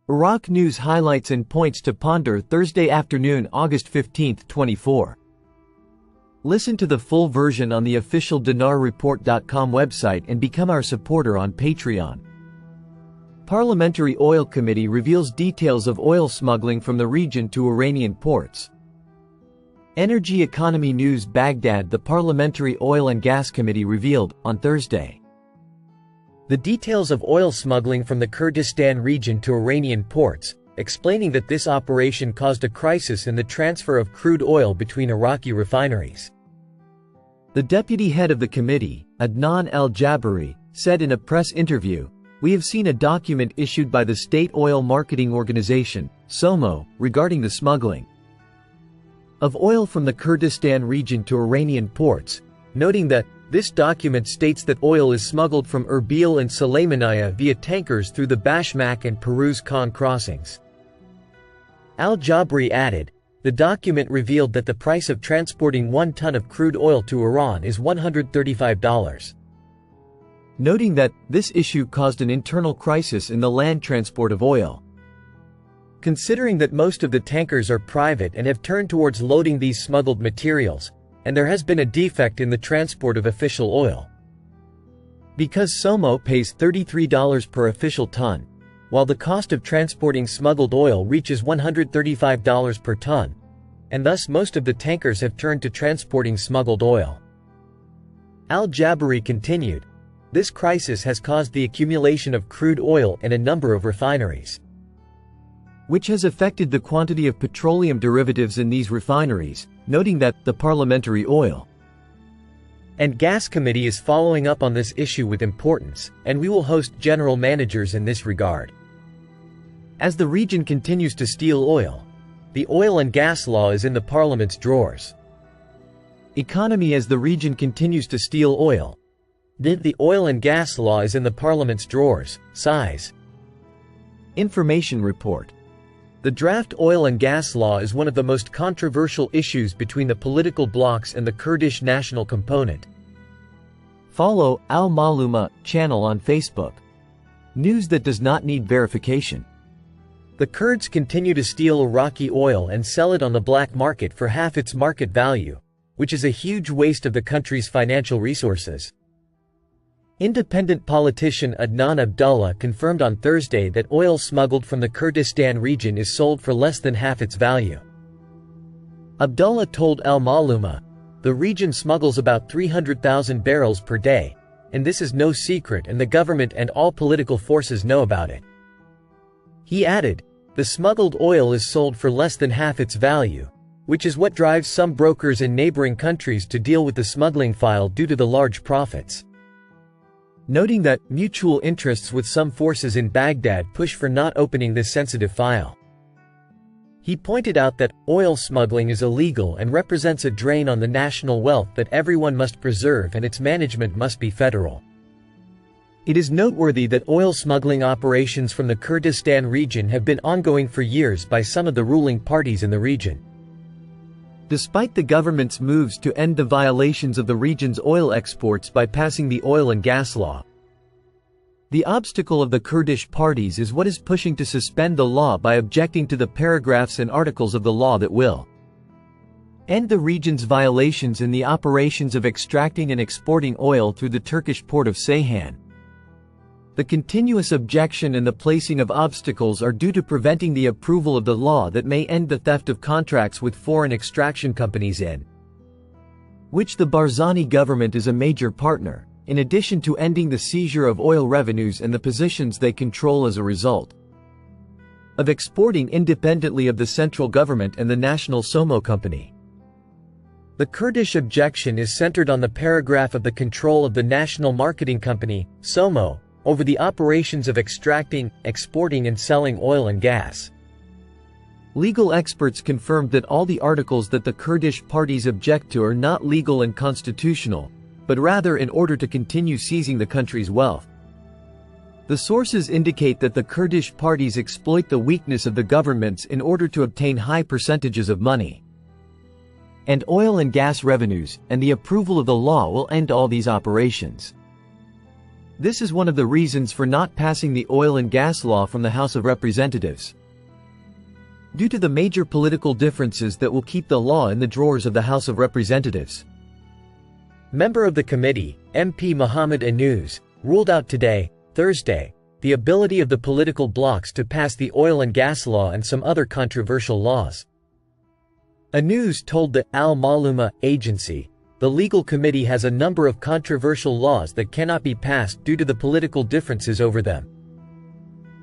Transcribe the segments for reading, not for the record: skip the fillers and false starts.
Iraq News highlights and points to ponder Thursday afternoon, August 15, 24. Listen to the full version on the official dinarreport.com website and become our supporter on Patreon. Parliamentary Oil Committee reveals details of oil smuggling from the region to Iranian ports. Energy Economy News Baghdad. The Parliamentary Oil and Gas Committee revealed, on Thursday, the details of oil smuggling from the Kurdistan region to Iranian ports, explaining that this operation caused a crisis in the transfer of crude oil between Iraqi refineries. The deputy head of the committee, Adnan al-Jabari, said in a press interview, "We have seen a document issued by the State Oil Marketing Organization, SOMO, regarding the smuggling of oil from the Kurdistan region to Iranian ports, noting that this document states that oil is smuggled from Erbil and Sulaymaniyah via tankers through the Bashmak and Peruz Khan crossings." Al-Jabri added, "The document revealed that the price of transporting 1 ton of crude oil to Iran is $135. Noting that this issue caused an internal crisis in the land transport of oil. Considering that most of the tankers are private and have turned towards loading these smuggled materials, and there has been a defect in the transport of official oil. Because SOMO pays $33 per official ton, while the cost of transporting smuggled oil reaches $135 per ton, and thus most of the tankers have turned to transporting smuggled oil." Al-Jabari continued, "This crisis has caused the accumulation of crude oil in a number of refineries, which has affected the quantity of petroleum derivatives in these refineries," noting that the Parliamentary Oil and Gas Committee is following up on this issue with importance, and we will host general managers in this regard. As the region continues to steal oil, the oil and gas law is in the Parliament's drawers. Economy. As the region continues to steal oil, the oil and gas law is in the Parliament's drawers. Size. Information report. The draft oil and gas law is one of the most controversial issues between the political blocs and the Kurdish national component. Follow Al Maluma channel on Facebook. News that does not need verification. The Kurds continue to steal Iraqi oil and sell it on the black market for half its market value, which is a huge waste of the country's financial resources. Independent politician Adnan Abdullah confirmed on Thursday that oil smuggled from the Kurdistan region is sold for less than half its value. Abdullah told Al Maluma, "The region smuggles about 300,000 barrels per day, and this is no secret, and the government and all political forces know about it." He added, "The smuggled oil is sold for less than half its value, which is what drives some brokers in neighboring countries to deal with the smuggling file due to the large profits." Noting that mutual interests with some forces in Baghdad push for not opening this sensitive file. He pointed out that oil smuggling is illegal and represents a drain on the national wealth that everyone must preserve, and its management must be federal. It is noteworthy that oil smuggling operations from the Kurdistan region have been ongoing for years by some of the ruling parties in the region. Despite the government's moves to end the violations of the region's oil exports by passing the oil and gas law, the obstacle of the Kurdish parties is what is pushing to suspend the law by objecting to the paragraphs and articles of the law that will end the region's violations in the operations of extracting and exporting oil through the Turkish port of Ceyhan. The continuous objection and the placing of obstacles are due to preventing the approval of the law that may end the theft of contracts with foreign extraction companies in which the Barzani government is a major partner, in addition to ending the seizure of oil revenues and the positions they control as a result of exporting independently of the central government and the national SOMO company. The Kurdish objection is centered on the paragraph of the control of the national marketing company, SOMO, over the operations of extracting, exporting and selling oil and gas. Legal experts confirmed that all the articles that the Kurdish parties object to are not legal and constitutional, but rather in order to continue seizing the country's wealth. The sources indicate that the Kurdish parties exploit the weakness of the governments in order to obtain high percentages of money and oil and gas revenues, and the approval of the law will end all these operations. This is one of the reasons for not passing the oil and gas law from the House of Representatives. Due to the major political differences that will keep the law in the drawers of the House of Representatives. Member of the committee, MP Mohammed Anous, ruled out today, Thursday, the ability of the political blocs to pass the oil and gas law and some other controversial laws. Anous told the Al-Maluma agency, the legal committee has a number of controversial laws that cannot be passed due to the political differences over them.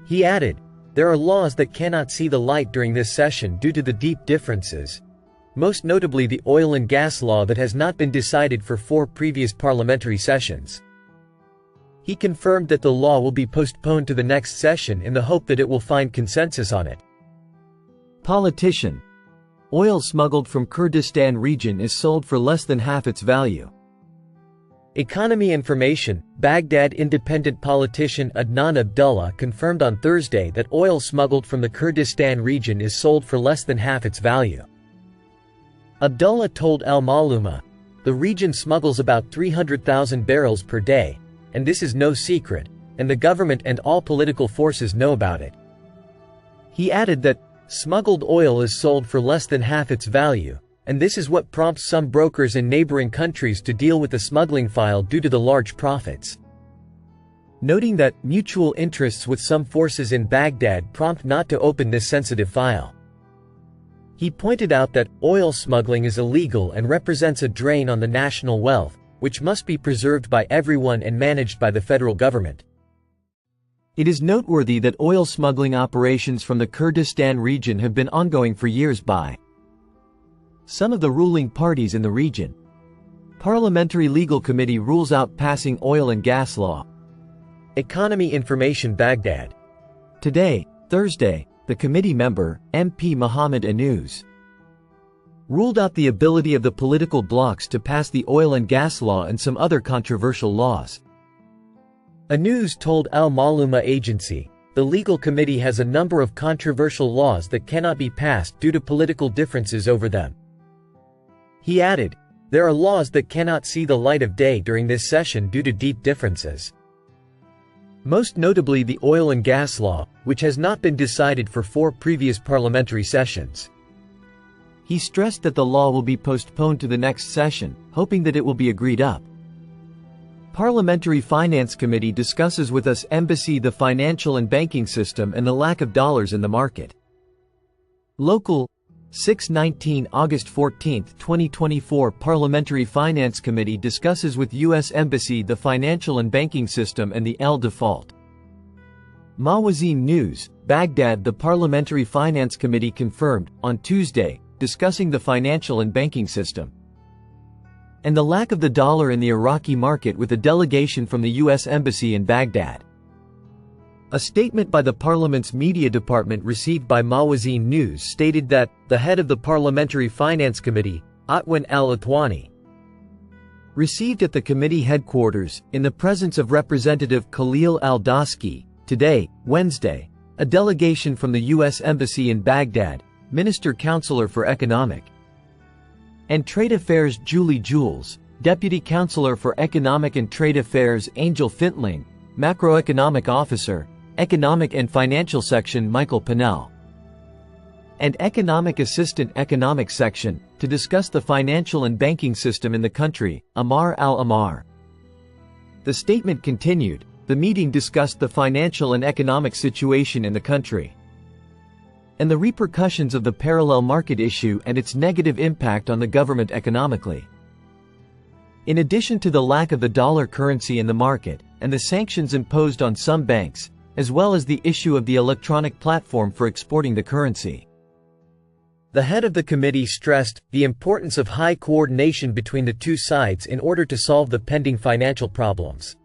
He added, there are laws that cannot see the light during this session due to the deep differences, most notably the oil and gas law that has not been decided for 4 previous parliamentary sessions. He confirmed that the law will be postponed to the next session in the hope that it will find consensus on it. Politician. Oil smuggled from Kurdistan region is sold for less than half its value. Economy information. Baghdad independent politician Adnan Abdullah confirmed on Thursday that oil smuggled from the Kurdistan region is sold for less than half its value. Abdullah told Al-Maluma, the region smuggles about 300,000 barrels per day, and this is no secret, and the government and all political forces know about it. He added that, smuggled oil is sold for less than half its value, and this is what prompts some brokers in neighboring countries to deal with the smuggling file due to the large profits. Noting that mutual interests with some forces in Baghdad prompt not to open this sensitive file. He pointed out that oil smuggling is illegal and represents a drain on the national wealth, which must be preserved by everyone and managed by the federal government. It is noteworthy that oil smuggling operations from the Kurdistan region have been ongoing for years by some of the ruling parties in the region. Parliamentary Legal Committee rules out passing oil and gas law. Economy information. Baghdad. Today, Thursday, the committee member, MP Mohammed Anous, ruled out the ability of the political blocs to pass the oil and gas law and some other controversial laws. Anous told Al-Maluma agency, the legal committee has a number of controversial laws that cannot be passed due to political differences over them. He added, there are laws that cannot see the light of day during this session due to deep differences. Most notably the oil and gas law, which has not been decided for 4 previous parliamentary sessions. He stressed that the law will be postponed to the next session, hoping that it will be agreed up. Parliamentary Finance Committee discusses with us embassy the financial and banking system and the lack of dollars in the market. Local 6/19 August 14, 2024 Parliamentary Finance Committee discusses with U.S. Embassy the financial and banking system and the L default. Mawazin News, Baghdad. The Parliamentary Finance Committee confirmed, on Tuesday, discussing the financial and banking system and the lack of the dollar in the Iraqi market with a delegation from the U.S. Embassy in Baghdad. A statement by the Parliament's media department received by Mawazin News stated that the head of the Parliamentary Finance Committee, Atwan al-Atwani, received at the committee headquarters, in the presence of Representative Khalil al-Daski, today, Wednesday, a delegation from the U.S. Embassy in Baghdad, Minister Counselor for Economic and Trade Affairs Julie Jules, Deputy Counselor for Economic and Trade Affairs Angel Fintling, Macroeconomic Officer, Economic and Financial Section Michael Pinnell, and Economic Assistant Economic Section, to discuss the financial and banking system in the country, Amar al-Amar. The statement continued, the meeting discussed the financial and economic situation in the country and the repercussions of the parallel market issue and its negative impact on the government economically. In addition to the lack of the dollar currency in the market, and the sanctions imposed on some banks, as well as the issue of the electronic platform for exporting the currency. The head of the committee stressed the importance of high coordination between the two sides in order to solve the pending financial problems.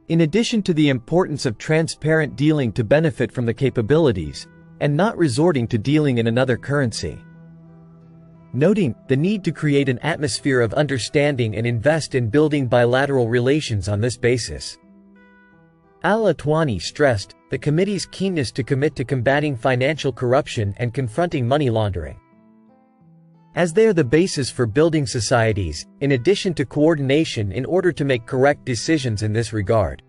In addition to the importance of transparent dealing to benefit from the capabilities, and not resorting to dealing in another currency. Noting the need to create an atmosphere of understanding and invest in building bilateral relations on this basis. Al-Atwani stressed the committee's keenness to commit to combating financial corruption and confronting money laundering. as they are the basis for building societies, in addition to coordination in order to make correct decisions in this regard.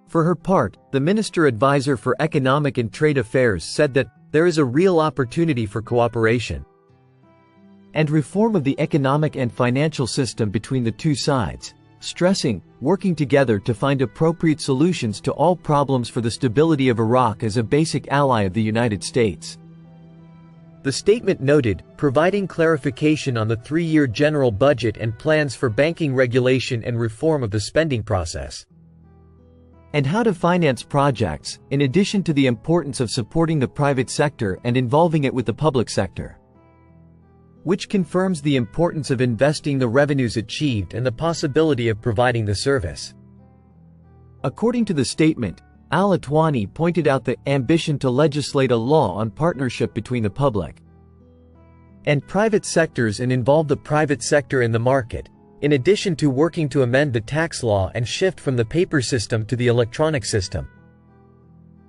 For her part, the Minister Advisor for Economic and Trade Affairs said that there is a real opportunity for cooperation and reform of the economic and financial system between the two sides, stressing working together to find appropriate solutions to all problems for the stability of Iraq as a basic ally of the United States. The statement noted, providing clarification on the 3-year general budget and plans for banking regulation and reform of the spending process, and how to finance projects, in addition to the importance of supporting the private sector and involving it with the public sector, which confirms the importance of investing the revenues achieved and the possibility of providing the service. According to the statement, Al-Atwani pointed out the ambition to legislate a law on partnership between the public and private sectors and involve the private sector in the market, in addition to working to amend the tax law and shift from the paper system to the electronic system.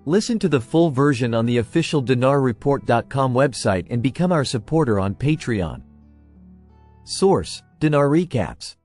Listen to the full version on the official dinarreport.com website and become our supporter on Patreon. Source: Dinar Recaps.